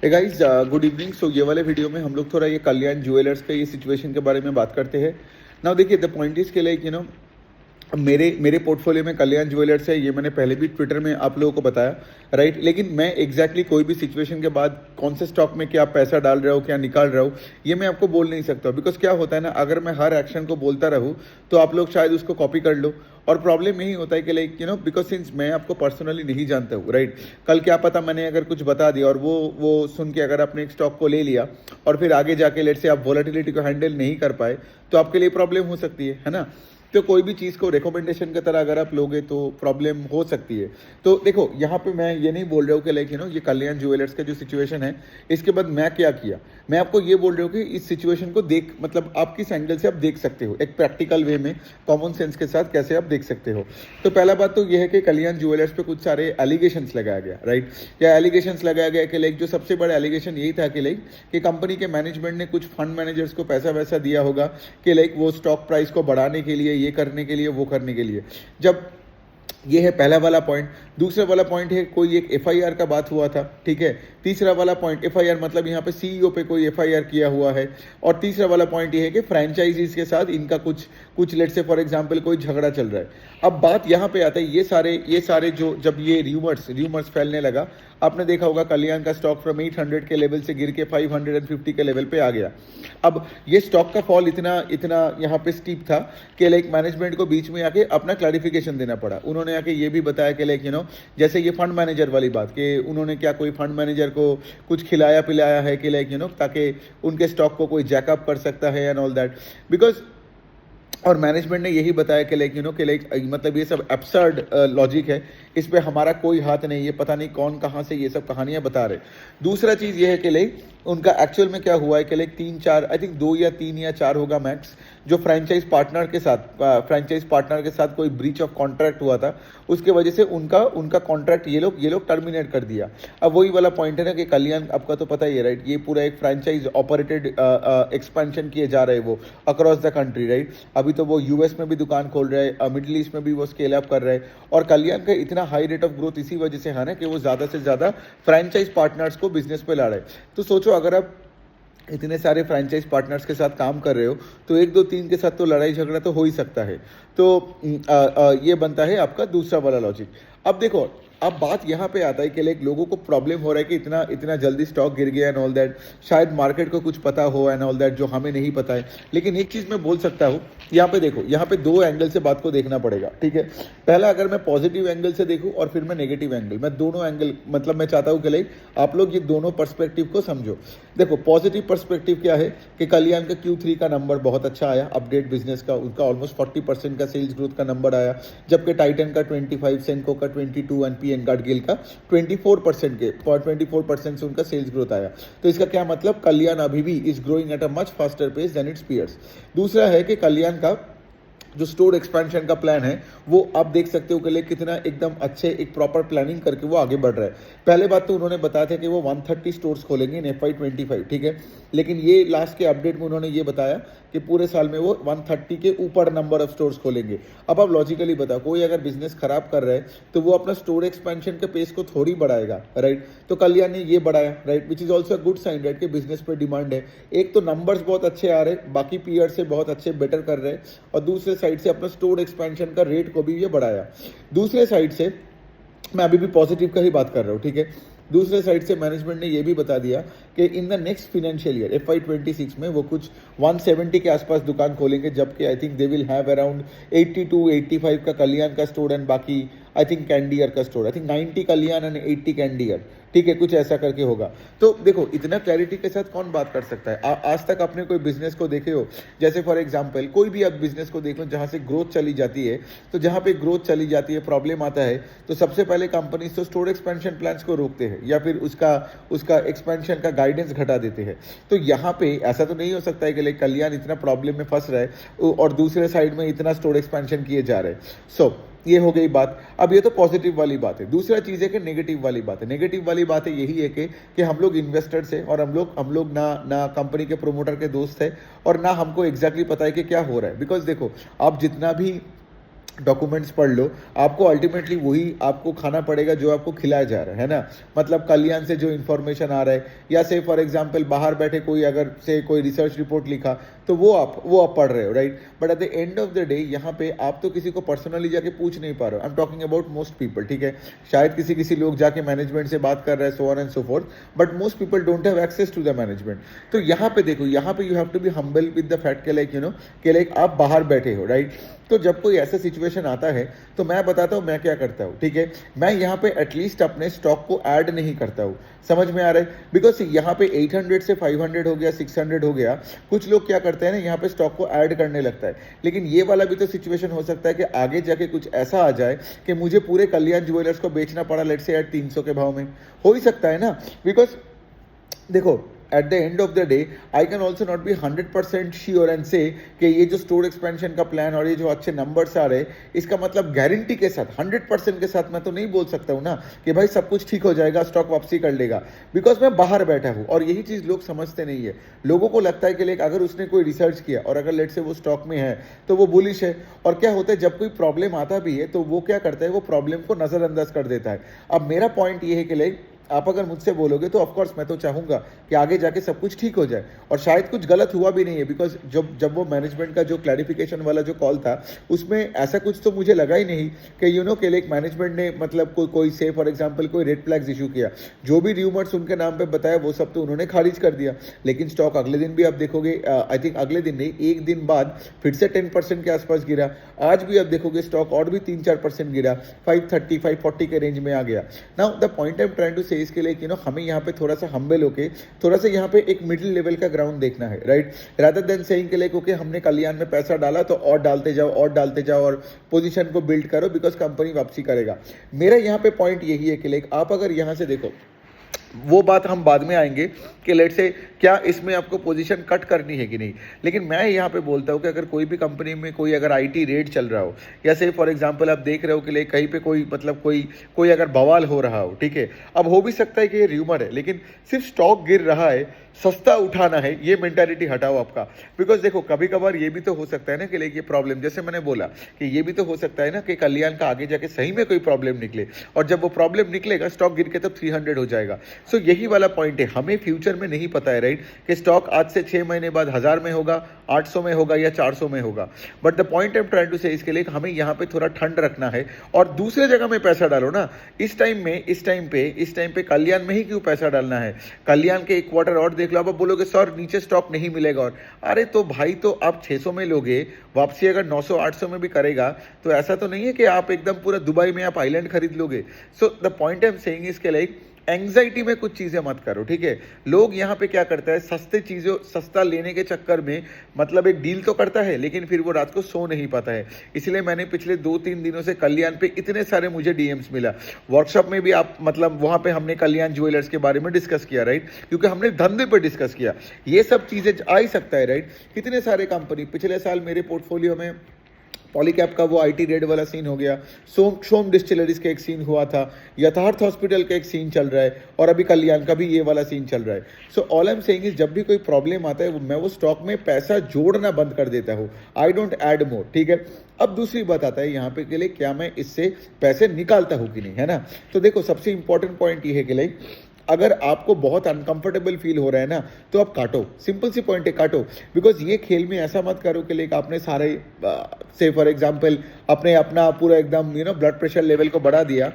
हे guys, good evening. So ये वाले video में हम लोग थोड़ा ये कल्याण ज्वेलर्स के ये सिचुएशन के बारे में बात करते हैं। नाउ देखिए, द पॉइंट इज के लाइक मेरे मेरे पोर्टफोलियो में कल्याण ज्वेलर्स है। ये मैंने पहले भी ट्विटर में आप लोगों को बताया, राइट। लेकिन मैं एग्जैक्टली कोई भी सिचुएशन के बाद कौन से स्टॉक में क्या पैसा डाल रहा हूँ, क्या निकाल रहा हूँ, ये मैं आपको बोल नहीं सकता। बिकॉज क्या होता है ना, अगर मैं हर एक्शन को बोलता रहूँ तो आप लोग शायद उसको कॉपी कर लो। और प्रॉब्लम यही होता है कि लाइक बिकॉज सिंस मैं आपको पर्सनली नहीं जानता हूँ, राइट। कल क्या पता मैंने अगर कुछ बता दिया और वो सुन के अगर आपने एक स्टॉक को ले लिया और फिर आगे जाके लेट से आप वॉलेटिलिटी को हैंडल नहीं कर पाए, तो आपके लिए प्रॉब्लम हो सकती है ना। तो कोई भी चीज़ को रिकमेंडेशन की तरह अगर आप लोगे तो प्रॉब्लम हो सकती है। तो देखो, यहाँ पे मैं ये नहीं बोल रहा हूँ कि लाइक ये कल्याण ज्वेलर्स का जो सिचुएशन है, इसके बाद मैं क्या किया। मैं आपको ये बोल रहा हूँ कि इस सिचुएशन को देख, मतलब आप किस एंगल से आप देख सकते हो, एक प्रैक्टिकल वे में कॉमन सेंस के साथ कैसे आप देख सकते हो। तो पहला बात तो यह है कि कल्याण ज्वेलर्स पे कुछ सारे एलिगेशंस लगाया गया, राइट। या एलिगेशंस लगाया गया कि लाइक जो सबसे बड़ा एलिगेशन यही था कि लाइक कि कंपनी के मैनेजमेंट ने कुछ फंड मैनेजर्स को पैसा वैसा दिया होगा कि लाइक वो स्टॉक प्राइस को बढ़ाने के लिए, ये करने के लिए, वो करने के लिए। जब ये है पहला वाला पॉइंट। दूसरा वाला पॉइंट है कोई एक एफआईआर का बात हुआ था, ठीक है। तीसरा वाला पॉइंट, एफआईआर मतलब यहाँ पे सीईओ पे कोई एफआईआर किया हुआ है। और तीसरा वाला पॉइंट ये है कि फ्रेंचाइजीज के साथ इनका कुछ लेट से फॉर एग्जांपल कोई झगड़ा चल रहा है। अब बात यहाँ पे आता है, ये सारे जो जब ये र्यूमर्स फैलने लगा, आपने देखा होगा कल्याण का स्टॉक फ्रॉम 800 के लेवल से गिर के 550 के लेवल पे आ गया। अब ये स्टॉक का फॉल इतना यहाँ पे स्टीप था कि लाइक मैनेजमेंट को बीच में आके अपना क्लैरिफिकेशन देना पड़ा। उन्होंने आके ये भी बताया कि लाइक जैसे ये फंड मैनेजर वाली बात, कि उन्होंने क्या कोई फंड मैनेजर को कुछ खिलाया पिलाया है कि लाइक ताकि उनके स्टॉक को कोई जैकअप कर सकता है एंड ऑल दैट। बिकॉज और मैनेजमेंट ने यही बताया कि लाइक मतलब ये सब एब्सर्ड लॉजिक है, इस पे हमारा कोई हाथ नहीं है, पता नहीं कौन कहाँ से ये सब कहानियां बता रहे। दूसरा चीज़ ये है कि लाइक उनका एक्चुअल में क्या हुआ है कि लाइक 3-4, आई थिंक 2 या 3 या 4 होगा मैक्स, जो फ्रेंचाइज पार्टनर के साथ कोई ब्रीच ऑफ कॉन्ट्रैक्ट हुआ था, उसके वजह से उनका कॉन्ट्रैक्ट ये लोग टर्मिनेट कर दिया। अब वही वाला पॉइंट है ना कि कल्याण, आपका तो पता ही है, राइट। ये पूरा एक फ्रेंचाइज ऑपरेटेड एक्सपेंशन किए जा रहे हैं वो अक्रॉस द कंट्री, राइट। अभी तो वो यूएस में भी दुकान खोल रहे हैं, मिडिल ईस्ट में भी वो स्केल अप कर रहे हैं। और कल्याण का इतना हाई रेट ऑफ ग्रोथ इसी वजह से है ना कि वो ज़्यादा से ज़्यादा फ्रेंचाइज पार्टनर्स को बिजनेस पे ला रहे हैं। तो सोचो, अगर आप इतने सारे फ्रेंचाइज पार्टनर्स के साथ काम कर रहे हो तो 1-2-3 के साथ तो लड़ाई झगड़ा तो हो ही सकता है। तो ये बनता है आपका दूसरा वाला लॉजिक। अब देखो, अब बात यहाँ पे आता है कि लाइक लोगों को प्रॉब्लम हो रहा है कि इतना जल्दी स्टॉक गिर गया एंड ऑल दैट। शायद मार्केट को कुछ पता हो एंड ऑल दैट जो हमें नहीं पता है। लेकिन एक चीज़ मैं बोल सकता हूँ, यहाँ पे देखो, यहाँ पे 2 एंगल से बात को देखना पड़ेगा, ठीक है। पहला, अगर मैं पॉजिटिव एंगल से देखूँ और फिर मैं नेगेटिव एंगल, मैं दोनों एंगल, मतलब मैं चाहता हूँ कि लाइक आप लोग ये दोनों पर्सपेक्टिव को समझो। देखो, पॉजिटिव पर्सपेक्टिव क्या है कि कल्याण का Q3 का नंबर बहुत अच्छा आया, अपडेट बिजनेस का उनका ऑलमोस्ट 40% का सेल्स ग्रोथ का नंबर आया, जबकि टाइटन का 25, सेंको का 22 एंड पी एन गाडगिल का 24% से उनका सेल्स ग्रोथ आया। तो इसका क्या मतलब, कल्याण अभी भी is growing at a much faster pace than its peers. दूसरा है कि कल्याण का जो स्टोर एक्सपेंशन का प्लान है, वो आप देख सकते हो कि लिए कितना एकदम अच्छे एक प्रॉपर प्लानिंग करके वो आगे बढ़ रहा है। पहले बात तो उन्होंने बताया था कि वो 130 स्टोर्स खोलेंगे इन FY25, ठीक है। लेकिन ये लास्ट के अपडेट में उन्होंने ये बताया कि पूरे साल में वो 130 के ऊपर नंबर ऑफ स्टोर्स खोलेंगे। अब आप लॉजिकली बताओ, कोई अगर बिजनेस खराब कर रहा है तो वो अपना स्टोर एक्सपेंशन के पेस को थोड़ी बढ़ाएगा, राइट। तो कल्याण ने ये बढ़ाया, right, which is also good sign, right, कि बिजनेस पर डिमांड है। एक तो नंबर्स बहुत अच्छे आ रहे, बाकी पीयर से बहुत अच्छे बेटर कर रहे हैं, और दूसरे साइड से अपना स्टोर एक्सपेंशन का रेट को भी ये बढ़ाया। दूसरे साइड से मैं अभी भी पॉजिटिव का ही बात कर रहा हूँ, ठीक है। दूसरे साइड से मैनेजमेंट ने ये भी बता दिया कि in the next financial year FY26 में वो कुछ 170 के आसपास दुकान खोलेंगे, जबकि I think they will have around 82-85 का कल्याण का स्टोर एंड बाकी आई थिंक कैंडियर का store, I think 90 Kalyan and 80 कैंडियर, ठीक है, कुछ ऐसा करके होगा। तो देखो, इतना क्लैरिटी के साथ कौन बात कर सकता है। आज तक आपने कोई बिजनेस को देखे हो, जैसे फॉर एग्जांपल कोई भी आप बिजनेस को देख लो जहाँ से ग्रोथ चली जाती है, तो जहाँ पे ग्रोथ चली जाती है, प्रॉब्लम आता है, तो सबसे पहले कंपनी तो स्टोर एक्सपेंशन प्लान्स को रोकते हैं या फिर उसका एक्सपेंशन का गाइडेंस घटा देते हैं। तो यहाँ पे ऐसा तो नहीं हो सकता है कि लाइक कल्याण इतना प्रॉब्लम में फंस रहा है और दूसरे साइड में इतना स्टोर एक्सपेंशन किए जा रहे हैं। सो ये हो गई बात। अब ये तो पॉजिटिव वाली बात है। दूसरा चीज़ है कि नेगेटिव वाली बात है। नेगेटिव वाली बात है यही है कि हम लोग इन्वेस्टर्स हैं और हम लोग ना कंपनी के प्रोमोटर के दोस्त हैं और ना हमको एग्जैक्टली पता है कि क्या हो रहा है। बिकॉज देखो, आप डॉक्यूमेंट्स पढ़ लो, आपको अल्टीमेटली वही आपको खाना पड़ेगा जो आपको खिलाया जा रहा है ना। मतलब कल्याण से जो इन्फॉर्मेशन आ रहा है, या से फॉर एग्जांपल बाहर बैठे कोई अगर से कोई रिसर्च रिपोर्ट लिखा तो वो आप पढ़ रहे हो, right. But at the end of the day यहाँ पे आप तो किसी को पर्सनली जाके पूछ नहीं पा रहे हो। I am talking about most people, ठीक है। शायद किसी लोग जाके मैनेजमेंट से बात कर रहे हैं, so on and so forth, but most people don't have access to the management. तो यहाँ पे देखो, यहाँ पे you have to be humble with the fact के लाइक कि लाइक आप बाहर बैठे हो, राइट। तो जब कोई ऐसा सिचुएशन आता है तो मैं बताता हूँ मैं क्या करता हूँ, ठीक है। मैं यहाँ पे एटलीस्ट अपने स्टॉक को ऐड नहीं करता हूँ, समझ में आ रहा है। बिकॉज यहाँ पे 800 से 500 हो गया, 600 हो गया, कुछ लोग क्या करते हैं ना, यहाँ पे स्टॉक को ऐड करने लगता है। लेकिन ये वाला भी तो सिचुएशन हो सकता है कि आगे जाके कुछ ऐसा आ जाए कि मुझे पूरे कल्याण ज्वेलर्स को बेचना पड़ा, लेट्स से एट 300 के भाव में, हो ही सकता है ना। बिकॉज देखो, at the end of the day I can also not be 100% sure and से कि ये जो स्टोर एक्सपेंशन का प्लान और ये जो अच्छे नंबर्स आ रहे, इसका मतलब गारंटी के साथ 100% के साथ मैं तो नहीं बोल सकता हूँ ना कि भाई सब कुछ ठीक हो जाएगा, स्टॉक वापसी कर लेगा। बिकॉज मैं बाहर बैठा हूँ, और यही चीज़ लोग समझते नहीं है। लोगों को लगता है कि लाइक अगर उसने कोई रिसर्च किया और अगर लेट से वो स्टॉक में है तो वो बुलिश है। और क्या होता है, जब कोई प्रॉब्लम आता भी है तो वो क्या करता है, वो प्रॉब्लम को नज़रअंदाज कर देता है। अब मेरा पॉइंट ये है कि लाइक आप अगर मुझसे बोलोगे तो ऑफकोर्स मैं तो चाहूँगा कि आगे जाके सब कुछ ठीक हो जाए, और शायद कुछ गलत हुआ भी नहीं है। बिकॉज जब वो मैनेजमेंट का जो क्लैरिफिकेशन वाला जो कॉल था, उसमें ऐसा कुछ तो मुझे लगा ही नहीं कि कि लाइक मैनेजमेंट ने मतलब कोई से फॉर एग्जांपल कोई रेड फ्लैग्स इशू किया। जो भी र्यूमर्स उनके नाम पे बताया वो सब तो उन्होंने खारिज कर दिया। लेकिन स्टॉक अगले दिन भी आप देखोगे, आई थिंक अगले दिन नहीं, एक दिन बाद फिर से 10% के आसपास गिरा। आज भी आप देखोगे स्टॉक और भी 3-4% गिरा, 530 540 के रेंज में आ गया। Now the point I am trying to say इसके लिए हमें यहाँ पे थोड़ा सा हम्बल होके थोड़ा सा यहाँ पे एक मिडिल लेवल का ग्राउंड देखना है, राइट। रादर देन सेइंग के लाइक ओके हमने कल्याण में पैसा डाला तो और डालते जाओ और पोजीशन को बिल्ड करो बिकॉज कंपनी वापसी करेगा। मेरा यहाँ पे पॉइंट यही है कि लाइक आप अगर यहाँ से देखो, वो बात हम बाद में आएंगे कि लेट से क्या इसमें आपको पोजीशन कट करनी है कि नहीं। लेकिन मैं यहाँ पे बोलता हूँ कि अगर कोई भी कंपनी में कोई अगर आईटी रेड चल रहा हो, या से फॉर एग्जांपल आप देख रहे हो कि कहीं पे कोई मतलब कोई अगर बवाल हो रहा हो, ठीक है। अब हो भी सकता है कि ये र्यूमर है, लेकिन सिर्फ स्टॉक गिर रहा है, सस्ता उठाना है, ये मेंटालिटी हटाओ आपका। बिकॉज देखो कभी कभार ये भी तो हो सकता है ना कि लाइक ये प्रॉब्लम, जैसे मैंने बोला कि ये भी तो हो सकता है ना कि कल्याण का आगे जाके सही में कोई प्रॉब्लम निकले, और जब वो प्रॉब्लम निकलेगा स्टॉक गिर के तब 300 हो जाएगा। सो यही वाला पॉइंट है, हमें फ्यूचर में नहीं पता है, राइट, कि स्टॉक आज से 6 महीने बाद 1000 में होगा, 800 में होगा या 400 में होगा। But the point I am trying to say इसके लिए हमें यहाँ पे थोड़ा ठंड रखना है और दूसरे जगह में पैसा डालो ना। इस टाइम पे कल्याण में ही क्यों पैसा डालना है। कल्याण के एक क्वार्टर और देख लो, अब आप बोलोगे सर नीचे स्टॉक नहीं मिलेगा, और अरे तो भाई तो आप 600 में लोगे, वापसी अगर 900-800 में भी करेगा तो ऐसा तो नहीं है कि आप एकदम पूरा दुबई में आप आइलैंड खरीद लोगे। So the point I am saying is के लाइक एंग्जाइटी में कुछ चीज़ें मत करो, ठीक है। लोग यहाँ पे क्या करता है, सस्ता लेने के चक्कर में मतलब एक डील तो करता है लेकिन फिर वो रात को सो नहीं पाता है। इसलिए मैंने पिछले 2-3 दिनों से कल्याण पे इतने सारे मुझे डीएम्स मिला। वर्कशॉप में भी आप मतलब वहाँ पे हमने कल्याण ज्वेलर्स के बारे में डिस्कस किया, राइट, क्योंकि हमने धंधे पर डिस्कस किया। ये सब चीज़ें आ ही सकता है, राइट। कितने सारे कंपनी पिछले साल मेरे पोर्टफोलियो में पॉलीकैप का वो आईटी रेड वाला सीन हो गया, सोम डिस्टिलरीज का एक सीन हुआ था, यथार्थ हॉस्पिटल का एक सीन चल रहा है, और अभी कल्याण का भी ये वाला सीन चल रहा है। So all I am saying is जब भी कोई प्रॉब्लम आता है मैं वो स्टॉक में पैसा जोड़ना बंद कर देता हूँ, आई डोंट ऐड मोर, ठीक है। अब दूसरी बात आता है यहाँ पे के लिए क्या मैं इससे पैसे निकालता हूँ कि नहीं, है ना। तो देखो सबसे इंपॉर्टेंट पॉइंट ये है कि लाइक अगर आपको बहुत अनकंफर्टेबल फील हो रहा है ना तो आप काटो, सिंपल सी पॉइंट है, काटो। बिकॉज ये खेल में ऐसा मत करो कि लाइक आपने सारे से फॉर एग्जांपल अपने अपना पूरा एकदम ब्लड प्रेशर लेवल को बढ़ा दिया।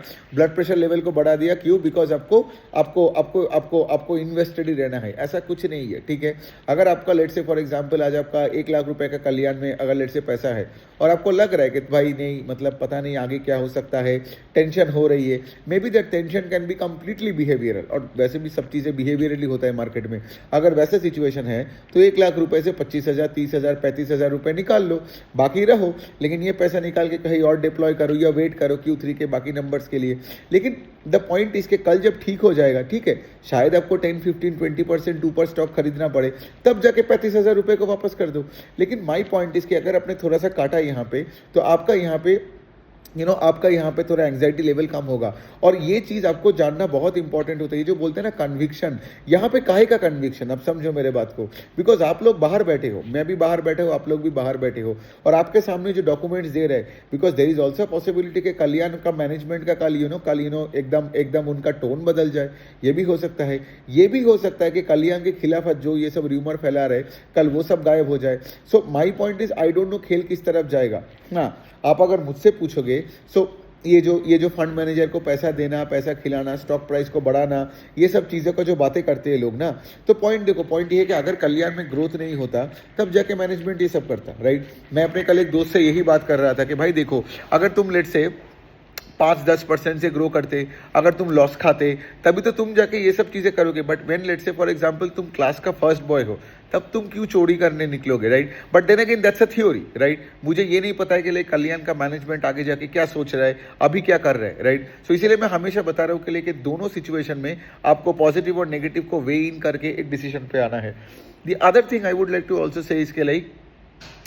क्यों? बिकॉज आपको इन्वेस्टेड ही रहना है, ऐसा कुछ नहीं है, ठीक है। अगर आपका लेट से फॉर एग्जांपल आज आपका 1 लाख रुपए का कल्याण में अगर लेट से पैसा है और आपको लग रहा है कि भाई नहीं मतलब पता नहीं आगे क्या हो सकता है, टेंशन हो रही है, may be that tension can be completely behavioural, और वैसे भी सब चीज़ें बिहेवियरली होता है मार्केट में। अगर वैसे सिचुएशन है तो 1 लाख रुपए से 25,000, 30,000, 35,000 रुपए निकाल लो, बाकी रहो। लेकिन ये पैसा निकाल के कहीं और डिप्लॉय करो या वेट करो Q3 के बाकी नंबर्स के लिए। लेकिन द पॉइंट इसके कल जब ठीक हो जाएगा, ठीक है, शायद आपको 10, 15, 20% ऊपर स्टॉक खरीदना पड़े, तब जाके 35,000 रुपए को वापस कर दो। लेकिन माई पॉइंट इसके अगर आपने थोड़ा सा काटा यहाँ पे तो आपका यहाँ पे आपका यहाँ पे थोड़ा एंग्जाइटी लेवल कम होगा। और ये चीज़ आपको जानना बहुत इंपॉर्टेंट होता है, ये जो बोलते हैं ना कन्विक्शन, यहाँ पे काहे का कन्विक्शन, अब समझो मेरे बात को। बिकॉज आप लोग बाहर बैठे हो, मैं भी बाहर बैठे हो, आप लोग भी बाहर बैठे हो, और आपके सामने जो डॉक्यूमेंट्स दे रहे हैं, because there is also possibility कि कल्याण का मैनेजमेंट का कल एकदम एकदम उनका टोन बदल जाए, ये भी हो सकता है। ये भी हो सकता है कि कल्याण के खिलाफ जो ये सब र्यूमर फैला रहे, कल वो सब गायब हो जाए। So my point is, I don't know खेल किस तरफ जाएगा। हाँ, आप अगर मुझसे पूछोगे, सो ये जो फंड मैनेजर को पैसा देना, पैसा खिलाना, स्टॉक प्राइस को बढ़ाना, ये सब चीज़ों का जो बातें करते हैं लोग ना, तो पॉइंट ये है कि अगर कल्याण में ग्रोथ नहीं होता तब जाके मैनेजमेंट ये सब करता, राइट। मैं अपने कल एक दोस्त से यही बात कर रहा था कि भाई देखो, अगर तुम लेट से 5-10% से ग्रो करते, अगर तुम लॉस खाते, तभी तो तुम जाके ये सब चीज़ें करोगे। But when let's say for example तुम क्लास का फर्स्ट बॉय हो, तब तुम क्यों चोरी करने निकलोगे, right. But then again that's a theory, right. मुझे ये नहीं पता है कि लाइक कल्याण का मैनेजमेंट आगे जाके क्या सोच रहा है, अभी क्या कर रहा है, राइट। सो इसीलिए मैं हमेशा बता रहा हूँ कि लेके दोनों सिचुएशन में आपको पॉजिटिव और नेगेटिव को वे इन करके एक डिसीजन पे आना है। The other thing I would like to also say इसके लाइक,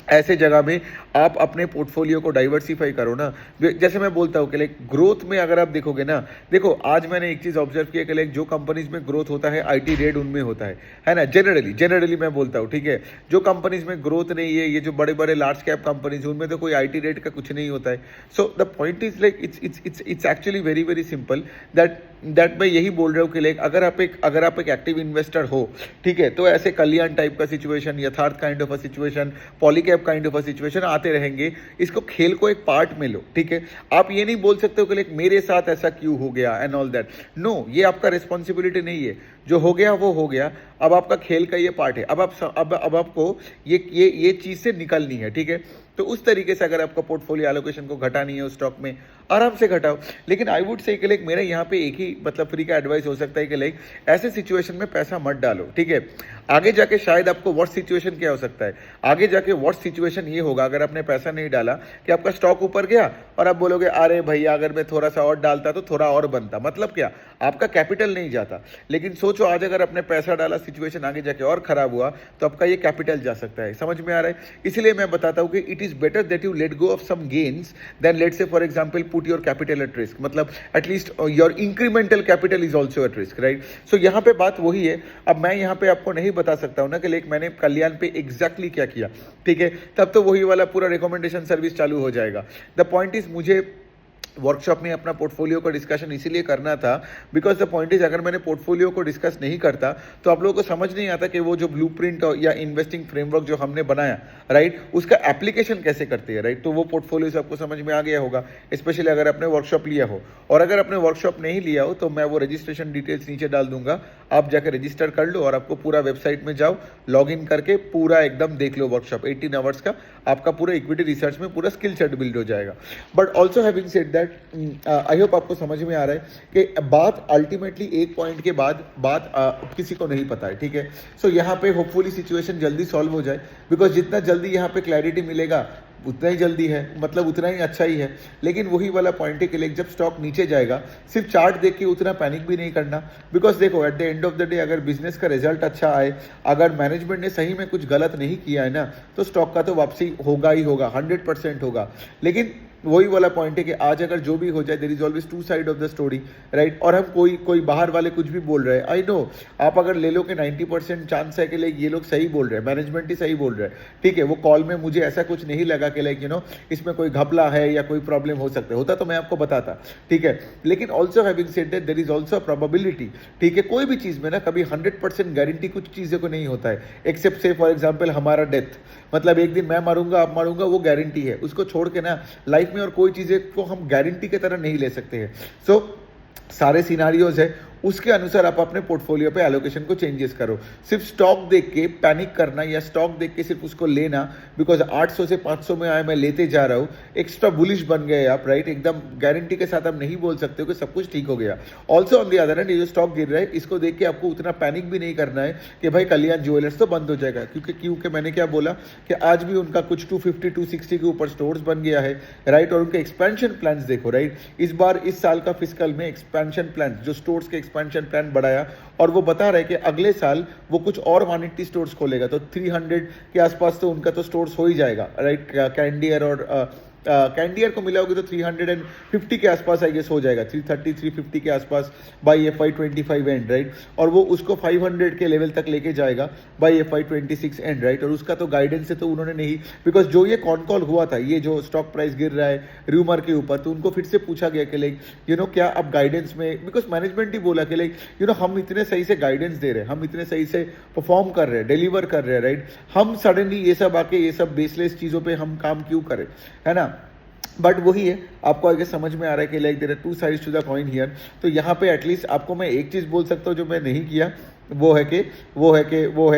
ऐसे जगह में आप अपने पोर्टफोलियो को डाइवर्सिफाई करो ना। जैसे मैं बोलता हूँ कि लाइक ग्रोथ में अगर आप देखोगे ना, देखो आज मैंने एक चीज़ ऑब्जर्व किया कि लाइक जो कंपनीज में ग्रोथ होता है, आईटी रेड उनमें होता है ना। जनरली मैं बोलता हूँ, ठीक है। जो कंपनीज में ग्रोथ नहीं है, ये जो बड़े बड़े लार्ज कैप कंपनीज, उनमें तो कोई आईटी रेड का कुछ नहीं होता है। So the point is like it's actually very very simple, that मैं यही बोल रहा हूँ कि लाइक अगर आप एक एक्टिव इन्वेस्टर हो, ठीक है, तो ऐसे कल्याण टाइप का सिचुएशन, यथार्थ kind of a situation, Polycab kind of a situation आते रहेंगे। इसको खेल को एक पार्ट में लो, ठीक है। आप ये नहीं बोल सकते हो कि लाइक मेरे साथ ऐसा क्यों हो गया एंड ऑल दैट। नो, ये आपका रिस्पॉन्सिबिलिटी नहीं है। जो हो गया वो हो गया, अब आपका खेल का ये पार्ट है। अब आपको ये चीज़ से निकलनी है, ठीक है। तो उस तरीके से अगर आपका पोर्टफोलियो एलोकेशन को घटानी है उस स्टॉक में, आराम से घटाओ। लेकिन आई वुड से कि लाइक मेरा यहाँ पे एक ही मतलब फ्री का एडवाइस हो सकता है कि लाइक ऐसे सिचुएशन में पैसा मत डालो, ठीक है। आगे जाके शायद आपको वर्स्ट सिचुएशन क्या हो सकता है, आगे जाके वर्स्ट सिचुएशन ये होगा अगर आपने पैसा नहीं डाला कि आपका स्टॉक ऊपर गया और आप बोलोगे अरे भैया अगर मैं थोड़ा सा और डालता तो थोड़ा और बनता। मतलब क्या, आपका कैपिटल नहीं जाता। लेकिन सोचो आज अगर आपने पैसा डाला, सिचुएशन आगे जाके और खराब हुआ, तो आपका ये कैपिटल जा सकता है। समझ में आ रहा है? इसलिए मैं बताता हूँ कि it is better that you let go of some gains then let say for example put your capital at risk. मतलब at least your incremental capital is also at risk, right. So यहाँ पे बात वही है। अब मैं यहाँ पे आपको नहीं बता सकता हूँ ना कि लाइक मैंने कल्याण पे एग्जैक्टली क्या किया, ठीक है। तब तो वही वाला पूरा रिकमेंडेशन सर्विस चालू हो जाएगा। द पॉइंट इज, मुझे वर्कशॉप में अपना पोर्टफोलियो का डिस्कशन इसीलिए करना था बिकॉज द पॉइंट इज, अगर मैंने पोर्टफोलियो को डिस्कस नहीं करता तो आप लोगों को समझ नहीं आता कि वो जो ब्लूप्रिंट या इन्वेस्टिंग फ्रेमवर्क जो हमने बनाया, राइट, उसका एप्लीकेशन कैसे करते हैं, राइट। तो वो पोर्टफोलियो से आपको समझ में आ गया होगा, स्पेशली अगर आपने वर्कशॉप लिया हो। और अगर आपने वर्कशॉप नहीं लिया हो तो मैं वो रजिस्ट्रेशन डिटेल्स नीचे डाल दूंगा, आप जाकर रजिस्टर कर लो और आपको पूरा वेबसाइट में जाओ, लॉग इन करके पूरा एकदम देख लो वर्कशॉप 18 आवर्स का। आपका पूरा इक्विटी रिसर्च में पूरा स्किल सेट बिल्ड हो जाएगा। But also having said that, I hope आपको समझ में आ रहा है कि बात अल्टीमेटली एक पॉइंट के बाद बात किसी को नहीं पता है, ठीक है। सो यहाँ पे होपफुली सिचुएशन जल्दी सॉल्व हो जाए, बिकॉज जितना जल्दी यहाँ पे क्लैरिटी मिलेगा उतना ही जल्दी है, मतलब उतना ही अच्छा ही है। लेकिन वही वाला पॉइंट है कि लाइक जब स्टॉक नीचे जाएगा, सिर्फ चार्ट देख के उतना पैनिक भी नहीं करना। बिकॉज देखो at the end of the day अगर बिजनेस का रिजल्ट अच्छा आए, अगर मैनेजमेंट ने सही में कुछ गलत नहीं किया है ना, तो स्टॉक का तो वापसी होगा ही होगा, 100% होगा। लेकिन वही वाला पॉइंट है कि आज अगर जो भी हो जाए, there is always two side of the story, right. और हम कोई बाहर वाले कुछ भी बोल रहे हैं, आई नो, आप अगर ले लो कि 90% चांस है कि लाइक ये लोग सही बोल रहे हैं, मैनेजमेंट ही सही बोल रहा है, ठीक है। वो कॉल में मुझे ऐसा कुछ नहीं लगा कि लाइक इसमें कोई घपला है या कोई प्रॉब्लम हो सकता है, होता तो मैं आपको बताता, ठीक है। लेकिन also having said that there is also a probability, ठीक है। कोई भी चीज़ में ना कभी 100% गारंटी कुछ चीज़ों को नहीं होता है, एक्सेप्ट से फॉर एग्जाम्पल हमारा डेथ। मतलब एक दिन मैं मरूंगा, आप मरूंगा, वो गारंटी है। उसको छोड़ के ना लाइफ में और कोई चीज़ें को हम गारंटी की तरह नहीं ले सकते हैं। सो सारे सिनारियोज है, उसके अनुसार आप अपने पोर्टफोलियो पे एलोकेशन को चेंजेस करो। सिर्फ स्टॉक देख के पैनिक करना या स्टॉक देख के सिर्फ उसको लेना, बिकॉज 800 से 500 में आए मैं लेते जा रहा हूँ, एक्स्ट्रा बुलिश बन गए आप, राइट। एकदम गारंटी के साथ आप नहीं बोल सकते हो कि सब कुछ ठीक हो गया। Also on the other hand, ये जो स्टॉक गिर रहा है, इसको देख के आपको उतना पैनिक भी नहीं करना है कि भाई कल्याण ज्वेलर्स तो बंद हो जाएगा, क्योंकि मैंने क्या बोला कि आज भी उनका कुछ 250 260 के ऊपर स्टोर्स बन गया है, राइट। और उनके एक्सपेंशन प्लान्स देखो, राइट। इस बार इस साल का फिस्कल में एक्सपेंशन प्लान, जो स्टोर्स के एक्सपेंशन प्लान बढ़ाया, और वो बता रहे कि अगले साल वो कुछ और 180 स्टोर्स खोलेगा, तो 300 के आसपास तो उनका तो स्टोर्स हो ही जाएगा, राइट। कैंडियर और कैंडियर को मिला होगी तो 350 के आसपास आई गेस हो जाएगा, 330 350 के आसपास बाई FY25 एंड, राइट। और वो उसको 500 के लेवल तक लेके जाएगा बाई FY26 एंड, राइट। और उसका तो गाइडेंस है तो उन्होंने नहीं, बिकॉज जो ये कॉन कॉल हुआ था, ये जो स्टॉक प्राइस गिर रहा है रूमर के ऊपर, तो उनको फिर से पूछा गया कि लाइक क्या अब गाइडेंस में, बिकॉज मैनेजमेंट ही बोला कि लाइक हम इतने सही से गाइडेंस दे रहे हैं, हम इतने सही से परफॉर्म कर रहे हैं, डिलीवर कर रहे हैं, राइट। हम सडनली ये सब आके ये सब बेसलेस चीज़ों पे हम काम क्यों करें, है ना। बट वही है, आपको आगे समझ में आ रहा है कि like there are two sides to the coin here. तो यहाँ पे एटलीस्ट आपको मैं एक चीज़ बोल सकता हूँ जो मैं नहीं किया, वो है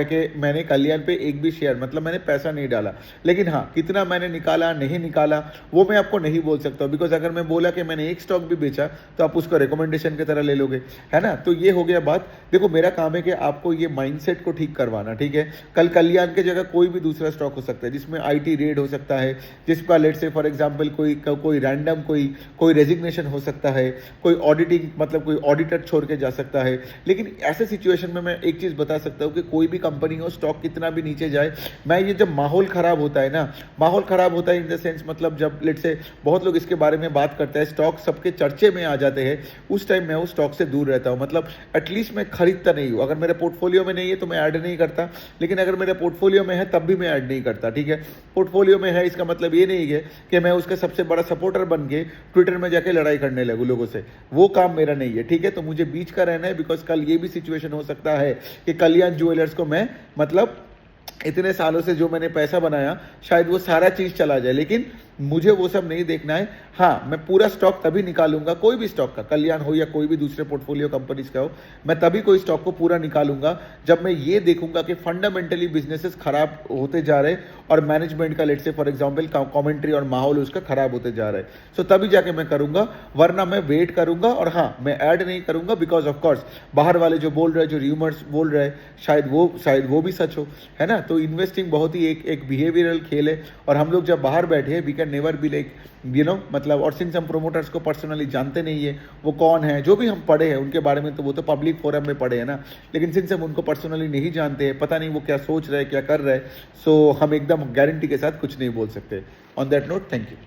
कि मैंने कल्याण पे एक भी शेयर, मतलब मैंने पैसा नहीं डाला। लेकिन हाँ, कितना मैंने निकाला नहीं निकाला वो मैं आपको नहीं बोल सकता, बिकॉज अगर मैं बोला कि मैंने एक स्टॉक भी बेचा तो आप उसको रिकमेंडेशन की तरह ले लोगे, है ना। तो ये हो गया बात। देखो, मेरा काम है कि आपको ये माइंडसेट को ठीक करवाना, ठीक है। कल कल्याण की जगह कोई भी दूसरा स्टॉक हो सकता है जिसमें IT रेड हो सकता है, जिसका लेट से फॉर एग्जाम्पल कोई रैंडम कोई रेजिग्नेशन हो सकता है, कोई ऑडिटिंग मतलब कोई ऑडिटर छोड़ के जा सकता है। लेकिन ऐसे सिचुएशन में मैं एक चीज बता सकता हूं कि कोई भी कंपनी हो, स्टॉक कितना भी नीचे जाए, मैं ये जब माहौल खराब होता है ना, माहौल खराब होता है इन द सेंस मतलब जब लेट से बहुत लोग इसके बारे में बात करते हैं, स्टॉक सबके चर्चे में आ जाते हैं, उस टाइम मैं उस स्टॉक से दूर रहता हूं। मतलब एटलीस्ट मैं खरीदता नहीं हूं। अगर मेरे पोर्टफोलियो में नहीं है तो मैं ऐड नहीं करता, लेकिन अगर मेरे पोर्टफोलियो में है तब भी मैं ऐड नहीं करता, ठीक है। पोर्टफोलियो में है इसका मतलब ये नहीं है कि मैं उसका सबसे बड़ा सपोर्टर बन के ट्विटर में जाके लड़ाई करने लगूं लोगों से, वो काम मेरा नहीं है, ठीक है। तो मुझे बीच का रहना है, बिकॉज कल ये भी सिचुएशन हो सकता है कि कल्याण ज्वेलर्स को मैं मतलब इतने सालों से जो मैंने पैसा बनाया शायद वो सारा चीज चला जाए, लेकिन मुझे वो सब नहीं देखना है। हाँ, मैं पूरा स्टॉक तभी निकालूंगा, कोई भी स्टॉक का, कल्याण हो या कोई भी दूसरे पोर्टफोलियो कंपनीज का हो, मैं तभी कोई स्टॉक को पूरा निकालूंगा जब मैं ये देखूंगा कि फंडामेंटली बिजनेसेस खराब होते जा रहे हैं और मैनेजमेंट का late say for example commentary और माहौल उसका खराब होते जा रहा है। सो तभी जाके मैं करूंगा, वरना मैं वेट करूंगा। और हाँ, मैं ऐड नहीं करूंगा, बिकॉज ऑफ कोर्स बाहर वाले जो बोल रहे हैं, जो र्यूमर्स बोल रहे हैं, शायद वो भी सच हो, है ना। तो इन्वेस्टिंग बहुत ही एक बिहेवियरल खेल है, और हम लोग जब बाहर बैठे हैं we can never be like मतलब, और सिंस हम प्रोमोटर्स को पर्सनली जानते नहीं है, वो कौन है, जो भी हम पढ़े हैं उनके बारे में तो वो तो पब्लिक फोरम में पढ़े हैं ना, लेकिन सिंस हम उनको पर्सनली नहीं जानते हैं, पता नहीं वो क्या सोच रहे हैं, क्या कर रहे हैं, सो हम एकदम गारंटी के साथ कुछ नहीं बोल सकते। On that note, thank you.